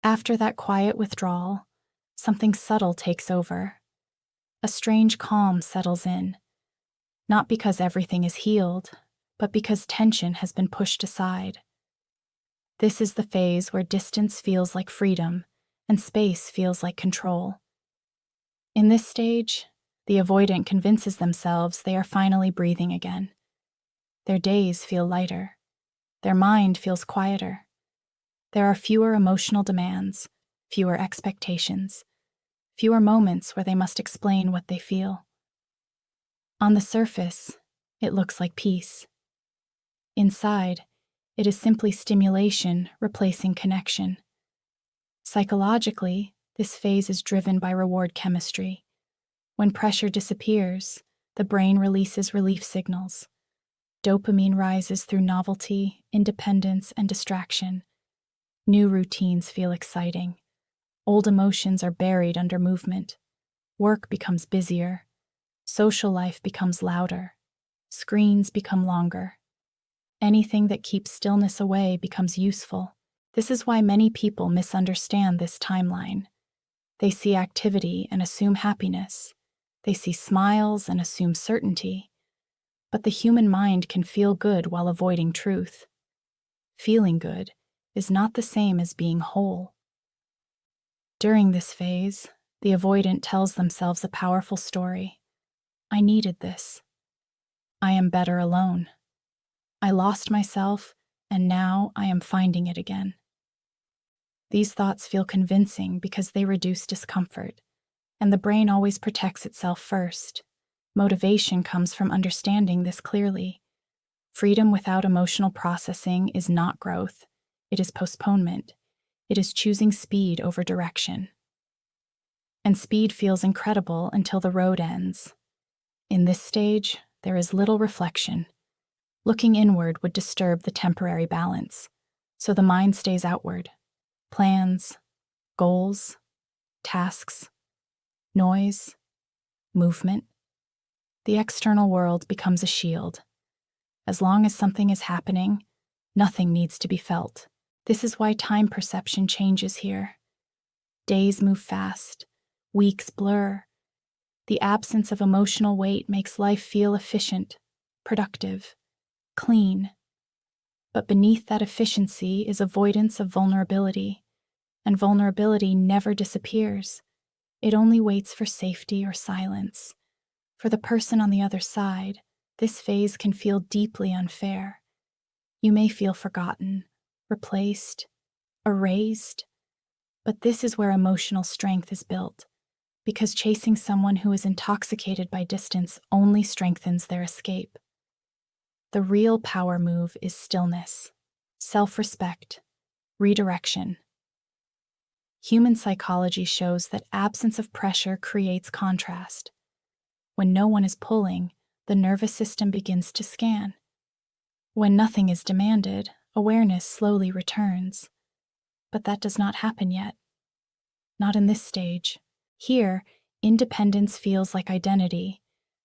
After that quiet withdrawal, something subtle takes over. A strange calm settles in, not because everything is healed, but because tension has been pushed aside. This is the phase where distance feels like freedom and space feels like control. In this stage, the avoidant convinces themselves they are finally breathing again. Their days feel lighter. Their mind feels quieter. There are fewer emotional demands, fewer expectations, fewer moments where they must explain what they feel. On the surface, it looks like peace. Inside, it is simply stimulation replacing connection. Psychologically, this phase is driven by reward chemistry. When pressure disappears, the brain releases relief signals. Dopamine rises through novelty, independence, and distraction. New routines feel exciting. Old emotions are buried under movement. Work becomes busier. Social life becomes louder. Screens become longer. Anything that keeps stillness away becomes useful. This is why many people misunderstand this timeline. They see activity and assume happiness. They see smiles and assume certainty. But the human mind can feel good while avoiding truth. Feeling good is not the same as being whole. During this phase, the avoidant tells themselves a powerful story. I needed this. I am better alone. I lost myself, and now I am finding it again. These thoughts feel convincing because they reduce discomfort, and the brain always protects itself first. Motivation comes from understanding this clearly. Freedom without emotional processing is not growth. It is postponement. It is choosing speed over direction. And speed feels incredible until the road ends. In this stage, there is little reflection. Looking inward would disturb the temporary balance, so the mind stays outward. Plans, goals, tasks, noise, movement. The external world becomes a shield. As long as something is happening, nothing needs to be felt. This is why time perception changes here. Days move fast, weeks blur. The absence of emotional weight makes life feel efficient, productive, clean. But beneath that efficiency is avoidance of vulnerability, and vulnerability never disappears. It only waits for safety or silence. For the person on the other side, this phase can feel deeply unfair. You may feel forgotten, replaced, erased. But this is where emotional strength is built, because chasing someone who is intoxicated by distance only strengthens their escape. The real power move is stillness, self-respect, redirection. Human psychology shows that absence of pressure creates contrast. When no one is pulling, the nervous system begins to scan. When nothing is demanded, awareness slowly returns. But that does not happen yet. Not in this stage. Here, independence feels like identity.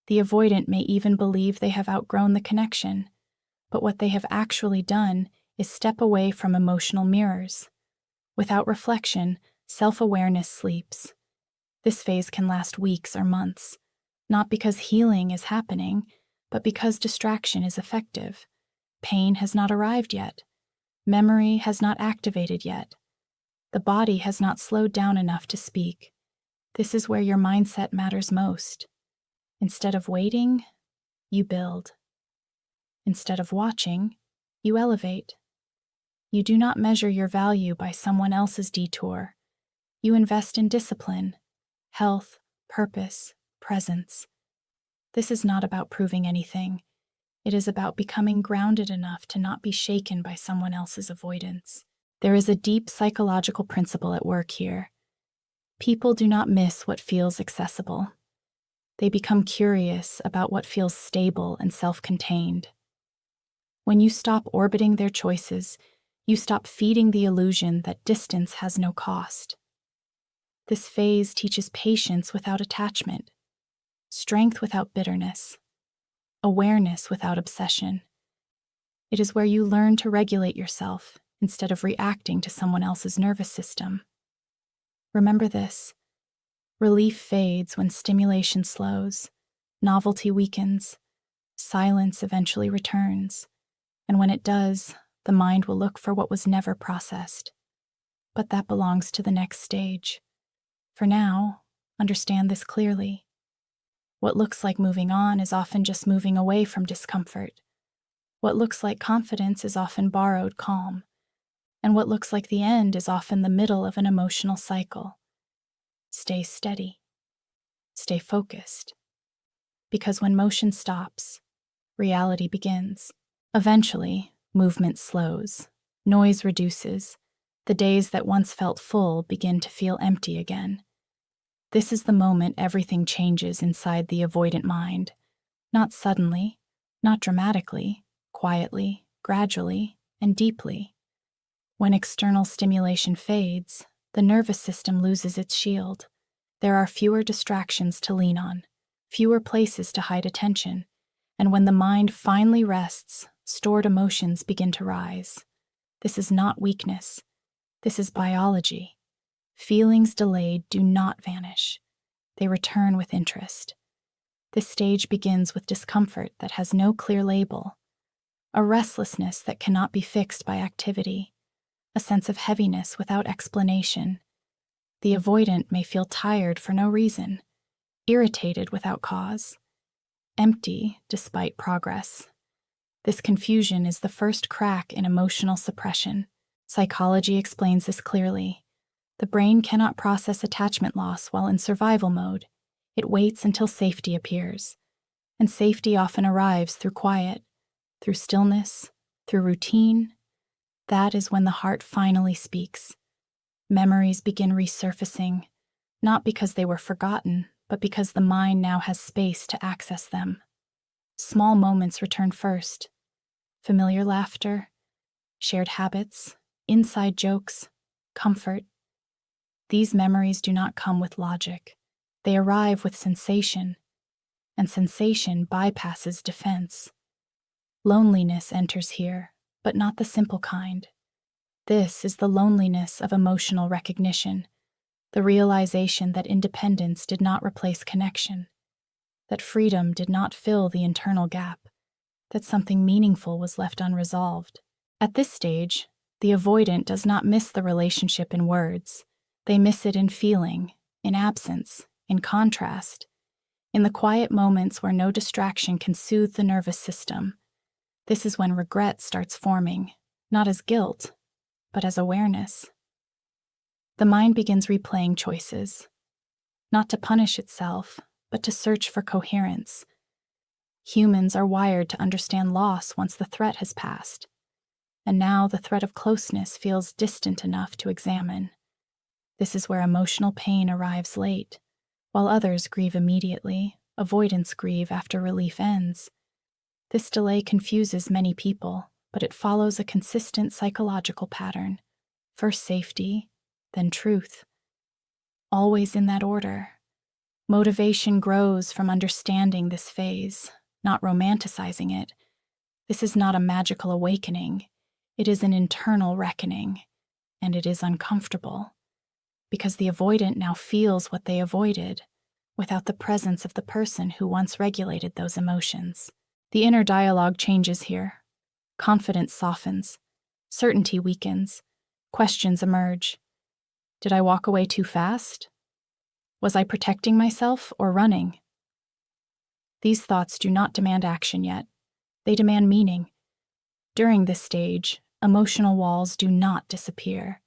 The avoidant may even believe they have outgrown the connection, but what they have actually done is step away from emotional mirrors. Without reflection, self-awareness sleeps. This phase can last weeks or months, not because healing is happening, but because distraction is effective. Pain has not arrived yet. Memory has not activated yet. The body has not slowed down enough to speak. This is where your mindset matters most. Instead of waiting, you build. Instead of watching, you elevate. You do not measure your value by someone else's detour. You invest in discipline, health, purpose, presence. This is not about proving anything. It is about becoming grounded enough to not be shaken by someone else's avoidance. There is a deep psychological principle at work here. People do not miss what feels accessible. They become curious about what feels stable and self-contained. When you stop orbiting their choices, you stop feeding the illusion that distance has no cost. This phase teaches patience without attachment, strength without bitterness, awareness without obsession. It is where you learn to regulate yourself instead of reacting to someone else's nervous system. Remember this: relief fades when stimulation slows, novelty weakens, silence eventually returns, and when it does, the mind will look for what was never processed. But that belongs to the next stage. For now, understand this clearly. What looks like moving on is often just moving away from discomfort. What looks like confidence is often borrowed calm. And what looks like the end is often the middle of an emotional cycle. Stay steady. Stay focused. Because when motion stops, reality begins. Eventually, movement slows. Noise reduces. The days that once felt full begin to feel empty again. This is the moment everything changes inside the avoidant mind. Not suddenly, not dramatically, quietly, gradually, and deeply. When external stimulation fades, the nervous system loses its shield. There are fewer distractions to lean on, fewer places to hide attention, and when the mind finally rests, stored emotions begin to rise. This is not weakness. This is biology. Feelings delayed do not vanish. They return with interest. This stage begins with discomfort that has no clear label, a restlessness that cannot be fixed by activity, a sense of heaviness without explanation. The avoidant may feel tired for no reason, irritated without cause, empty despite progress. This confusion is the first crack in emotional suppression. Psychology explains this clearly. The brain cannot process attachment loss while in survival mode. It waits until safety appears. And safety often arrives through quiet, through stillness, through routine. That is when the heart finally speaks. Memories begin resurfacing, not because they were forgotten, but because the mind now has space to access them. Small moments return first. Familiar laughter, shared habits, inside jokes, comfort. These memories do not come with logic. They arrive with sensation, and sensation bypasses defense. Loneliness enters here, but not the simple kind. This is the loneliness of emotional recognition, the realization that independence did not replace connection, that freedom did not fill the internal gap, that something meaningful was left unresolved. At this stage, the avoidant does not miss the relationship in words. They miss it in feeling, in absence, in contrast, in the quiet moments where no distraction can soothe the nervous system. This is when regret starts forming, not as guilt, but as awareness. The mind begins replaying choices, not to punish itself, but to search for coherence. Humans are wired to understand loss once the threat has passed, and now the threat of closeness feels distant enough to examine. This is where emotional pain arrives late. While others grieve immediately, avoidants grieve after relief ends. This delay confuses many people, but it follows a consistent psychological pattern. First safety, then truth. Always in that order. Motivation grows from understanding this phase, not romanticizing it. This is not a magical awakening. It is an internal reckoning, and it is uncomfortable. Because the avoidant now feels what they avoided, without the presence of the person who once regulated those emotions. The inner dialogue changes here. Confidence softens. Certainty weakens. Questions emerge. Did I walk away too fast? Was I protecting myself or running? These thoughts do not demand action yet. They demand meaning. During this stage, emotional walls do not disappear.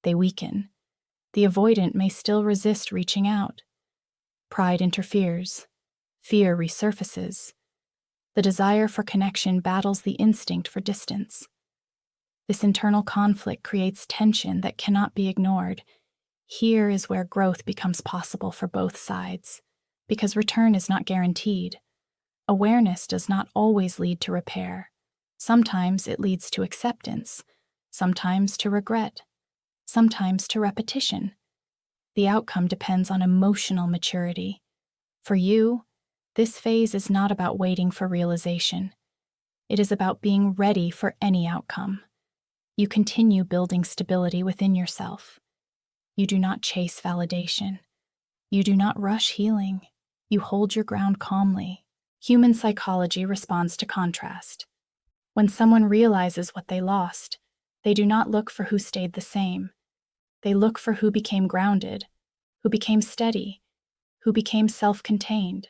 They weaken. The avoidant may still resist reaching out. Pride interferes. Fear resurfaces. The desire for connection battles the instinct for distance. This internal conflict creates tension that cannot be ignored. Here is where growth becomes possible for both sides, because return is not guaranteed. Awareness does not always lead to repair. Sometimes it leads to acceptance, sometimes to regret, sometimes to repetition. The outcome depends on emotional maturity. For you, this phase is not about waiting for realization. It is about being ready for any outcome. You continue building stability within yourself. You do not chase validation. You do not rush healing. You hold your ground calmly. Human psychology responds to contrast. When someone realizes what they lost, they do not look for who stayed the same. They look for who became grounded, who became steady, who became self-contained.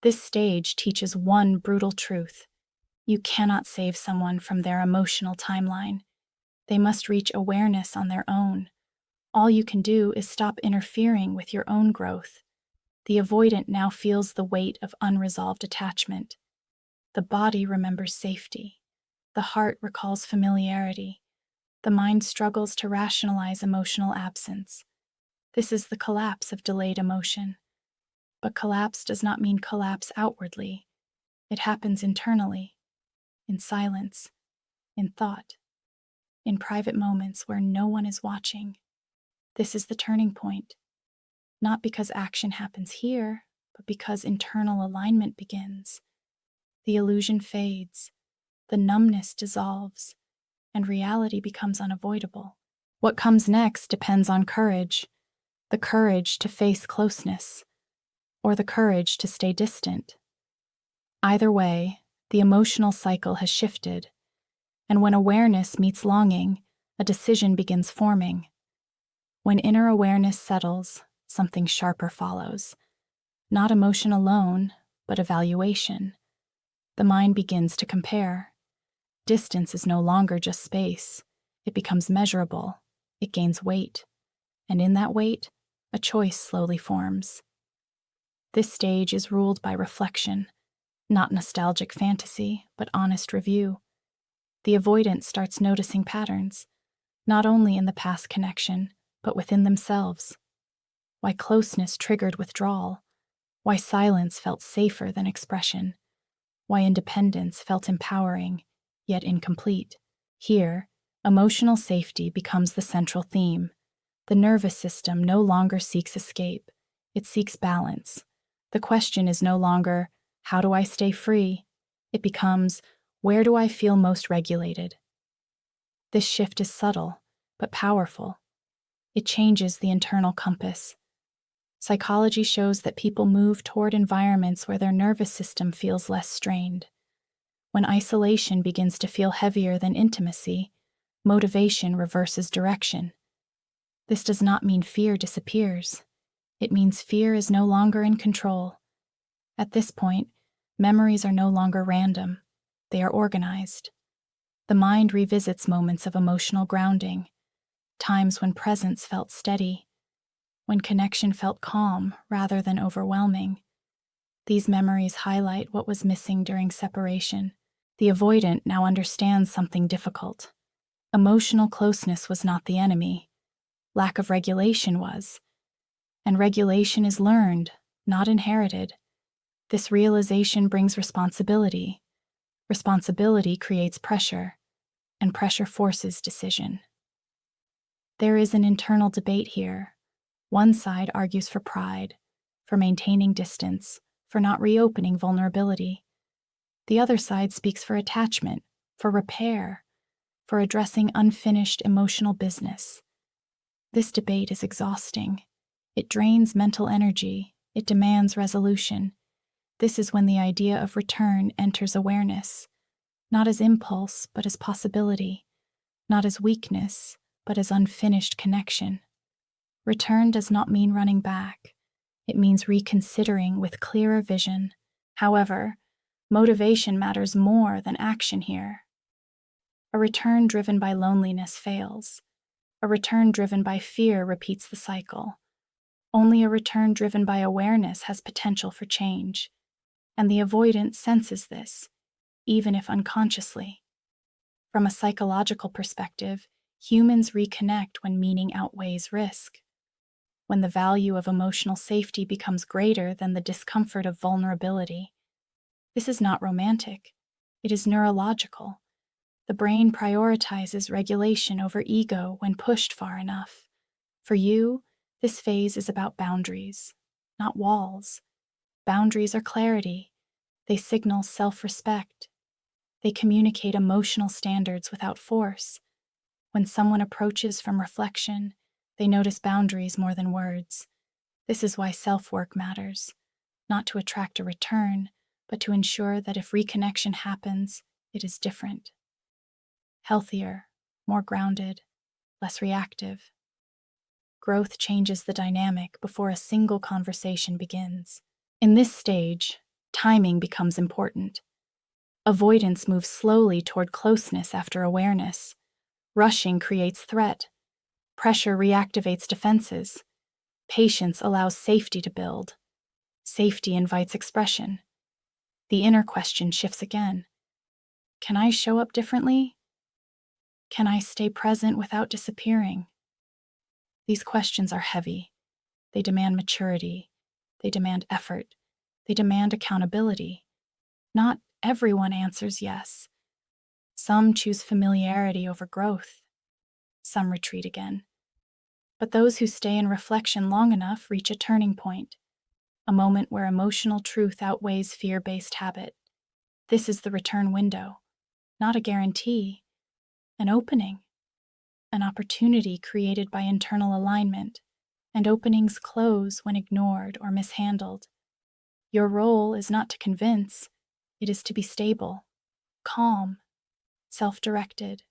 This stage teaches one brutal truth. You cannot save someone from their emotional timeline. They must reach awareness on their own. All you can do is stop interfering with your own growth. The avoidant now feels the weight of unresolved attachment. The body remembers safety. The heart recalls familiarity. The mind struggles to rationalize emotional absence. This is the collapse of delayed emotion. But collapse does not mean collapse outwardly. It happens internally, in silence, in thought, in private moments where no one is watching. This is the turning point. Not because action happens here, but because internal alignment begins. The illusion fades, the numbness dissolves, and reality becomes unavoidable. What comes next depends on courage, the courage to face closeness, or the courage to stay distant. Either way, the emotional cycle has shifted, and when awareness meets longing, a decision begins forming. When inner awareness settles, something sharper follows. Not emotion alone, but evaluation. The mind begins to compare. Distance is no longer just space. It becomes measurable. It gains weight. And in that weight, a choice slowly forms. This stage is ruled by reflection, not nostalgic fantasy, but honest review. The avoidant starts noticing patterns, not only in the past connection, but within themselves. Why closeness triggered withdrawal, why silence felt safer than expression, why independence felt empowering, yet incomplete. Here, emotional safety becomes the central theme. The nervous system no longer seeks escape, it seeks balance. The question is no longer, how do I stay free? It becomes, where do I feel most regulated? This shift is subtle, but powerful. It changes the internal compass. Psychology shows that people move toward environments where their nervous system feels less strained. When isolation begins to feel heavier than intimacy, motivation reverses direction. This does not mean fear disappears. It means fear is no longer in control. At this point, memories are no longer random. They are organized. The mind revisits moments of emotional grounding, times when presence felt steady, when connection felt calm rather than overwhelming. These memories highlight what was missing during separation. The avoidant now understands something difficult. Emotional closeness was not the enemy. Lack of regulation was. And regulation is learned, not inherited. This realization brings responsibility. Responsibility creates pressure, and pressure forces decision. There is an internal debate here. One side argues for pride, for maintaining distance, for not reopening vulnerability. The other side speaks for attachment, for repair, for addressing unfinished emotional business. This debate is exhausting. It drains mental energy. It demands resolution. This is when the idea of return enters awareness, not as impulse, but as possibility, not as weakness, but as unfinished connection. Return does not mean running back. It means reconsidering with clearer vision. However, motivation matters more than action here. A return driven by loneliness fails. A return driven by fear repeats the cycle. Only a return driven by awareness has potential for change. And the avoidant senses this, even if unconsciously. From a psychological perspective, humans reconnect when meaning outweighs risk. When the value of emotional safety becomes greater than the discomfort of vulnerability. This is not romantic. It is neurological. The brain prioritizes regulation over ego when pushed far enough. For you, this phase is about boundaries, not walls. Boundaries are clarity. They signal self-respect. They communicate emotional standards without force. When someone approaches from reflection, they notice boundaries more than words. This is why self-work matters, not to attract a return, but to ensure that if reconnection happens, it is different. Healthier, more grounded, less reactive. Growth changes the dynamic before a single conversation begins. In this stage, timing becomes important. Avoidance moves slowly toward closeness after awareness. Rushing creates threat. Pressure reactivates defenses. Patience allows safety to build. Safety invites expression. The inner question shifts again. Can I show up differently? Can I stay present without disappearing? These questions are heavy. They demand maturity. They demand effort. They demand accountability. Not everyone answers yes. Some choose familiarity over growth. Some retreat again. But those who stay in reflection long enough reach a turning point, a moment where emotional truth outweighs fear-based habit. This is the return window, not a guarantee, an opening, an opportunity created by internal alignment, and openings close when ignored or mishandled. Your role is not to convince, it is to be stable, calm, self-directed,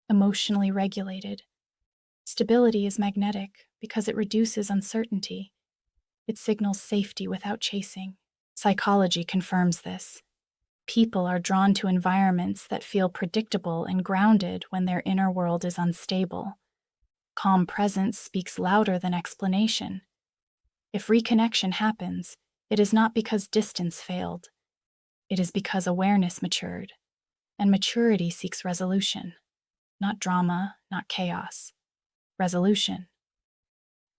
emotionally regulated. Stability is magnetic because it reduces uncertainty. It signals safety without chasing. Psychology confirms this. People are drawn to environments that feel predictable and grounded when their inner world is unstable. Calm presence speaks louder than explanation. If reconnection happens, it is not because distance failed. It is because awareness matured, and maturity seeks resolution. Not drama, not chaos. Resolution.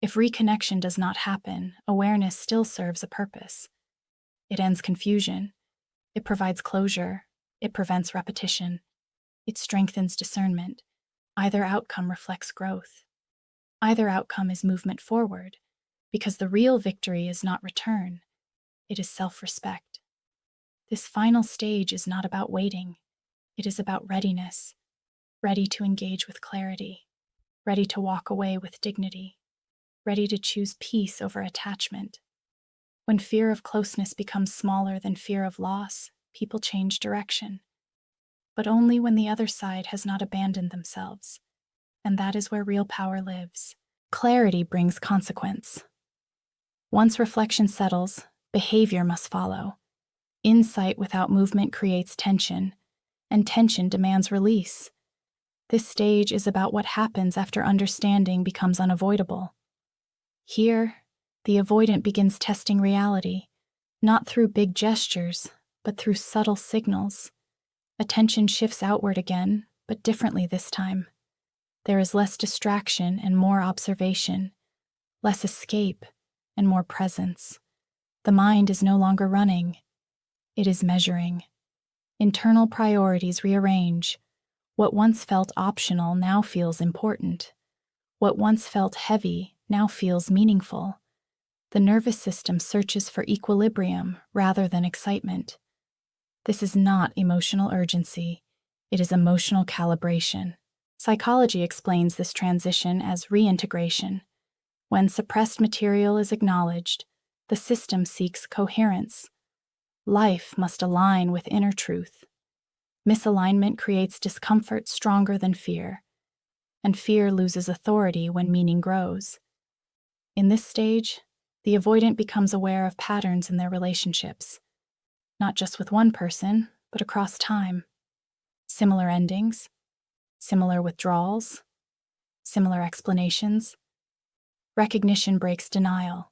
If reconnection does not happen, awareness still serves a purpose. It ends confusion. It provides closure. It prevents repetition. It strengthens discernment. Either outcome reflects growth. Either outcome is movement forward, because the real victory is not return. It is self-respect. This final stage is not about waiting. It is about readiness. Ready to engage with clarity. Ready to walk away with dignity. Ready to choose peace over attachment. When fear of closeness becomes smaller than fear of loss, people change direction. But only when the other side has not abandoned themselves. And that is where real power lives. Clarity brings consequence. Once reflection settles, behavior must follow. Insight without movement creates tension, and tension demands release. This stage is about what happens after understanding becomes unavoidable. Here, the avoidant begins testing reality, not through big gestures, but through subtle signals. Attention shifts outward again, but differently this time. There is less distraction and more observation, less escape and more presence. The mind is no longer running. It is measuring. Internal priorities rearrange. What once felt optional now feels important. What once felt heavy now feels meaningful. The nervous system searches for equilibrium rather than excitement. This is not emotional urgency. It is emotional calibration. Psychology explains this transition as reintegration. When suppressed material is acknowledged, the system seeks coherence. Life must align with inner truth. Misalignment creates discomfort stronger than fear, and fear loses authority when meaning grows. In this stage, the avoidant becomes aware of patterns in their relationships, not just with one person, but across time. Similar endings, similar withdrawals, similar explanations. Recognition breaks denial,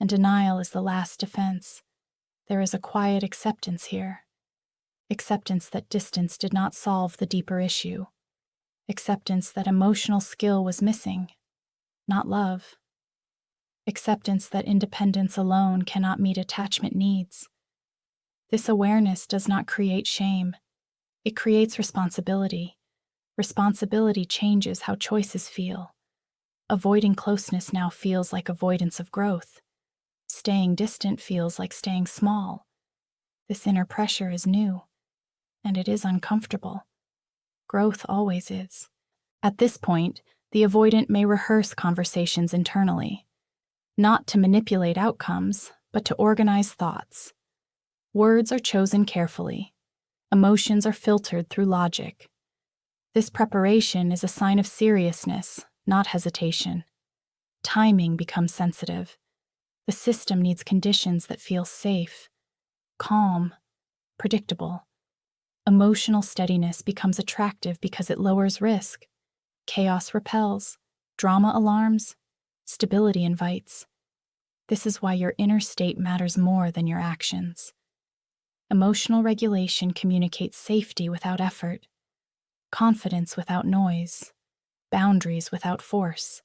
and denial is the last defense. There is a quiet acceptance here. Acceptance that distance did not solve the deeper issue. Acceptance that emotional skill was missing, not love. Acceptance that independence alone cannot meet attachment needs. This awareness does not create shame. It creates responsibility. Responsibility changes how choices feel. Avoiding closeness now feels like avoidance of growth. Staying distant feels like staying small. This inner pressure is new, and it is uncomfortable. Growth always is. At this point, the avoidant may rehearse conversations internally, not to manipulate outcomes, but to organize thoughts. Words are chosen carefully. Emotions are filtered through logic. This preparation is a sign of seriousness, not hesitation. Timing becomes sensitive. The system needs conditions that feel safe, calm, predictable. Emotional steadiness becomes attractive because it lowers risk. Chaos repels, drama alarms, stability invites. This is why your inner state matters more than your actions. Emotional regulation communicates safety without effort, confidence without noise, boundaries without force.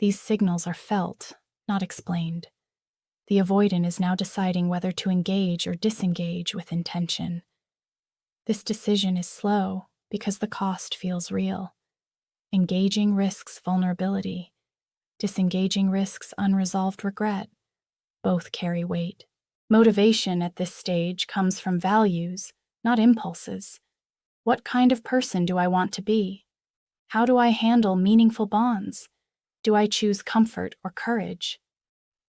These signals are felt, not explained. The avoidant is now deciding whether to engage or disengage with intention. This decision is slow because the cost feels real. Engaging risks vulnerability. Disengaging risks unresolved regret. Both carry weight. Motivation at this stage comes from values, not impulses. What kind of person do I want to be? How do I handle meaningful bonds? Do I choose comfort or courage?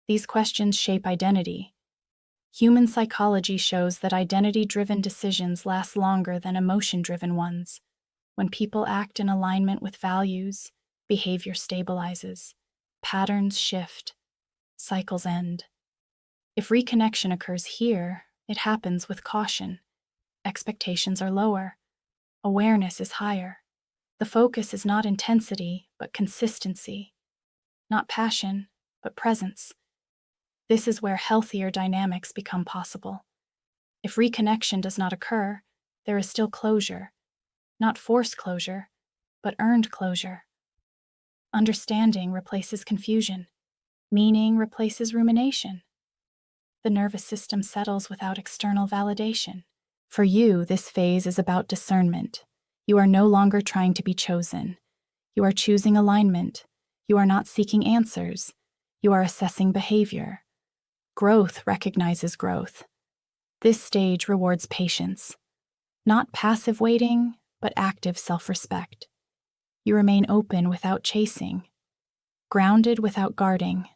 These questions shape identity. Human psychology shows that identity-driven decisions last longer than emotion-driven ones. When people act in alignment with values, behavior stabilizes, patterns shift, cycles end. If reconnection occurs here, it happens with caution. Expectations are lower. Awareness is higher. The focus is not intensity, but consistency. Not passion, but presence. This is where healthier dynamics become possible. If reconnection does not occur, there is still closure. Not forced closure, but earned closure. Understanding replaces confusion. Meaning replaces rumination. The nervous system settles without external validation. For you, this phase is about discernment. You are no longer trying to be chosen. You are choosing alignment. You are not seeking answers. You are assessing behavior. Growth recognizes growth. This stage rewards patience. Not passive waiting, but active self-respect. You remain open without chasing, grounded without guarding,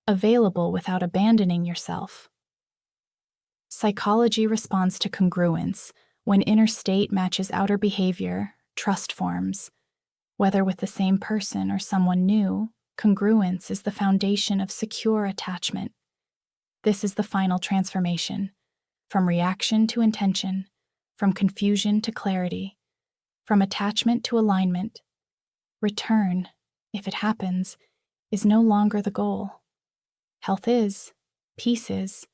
available without abandoning yourself. Psychology responds to congruence. When inner state matches outer behavior, trust forms. Whether with the same person or someone new, congruence is the foundation of secure attachment. This is the final transformation, from reaction to intention, from confusion to clarity, from attachment to alignment. Return, if it happens, is no longer the goal. Health is, peace is,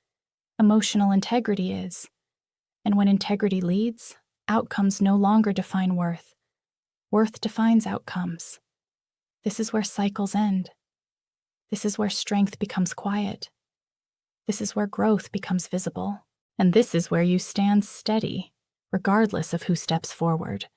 emotional integrity is. And when integrity leads, outcomes no longer define worth. Worth defines outcomes. This is where cycles end. This is where strength becomes quiet. This is where growth becomes visible. And this is where you stand steady, regardless of who steps forward.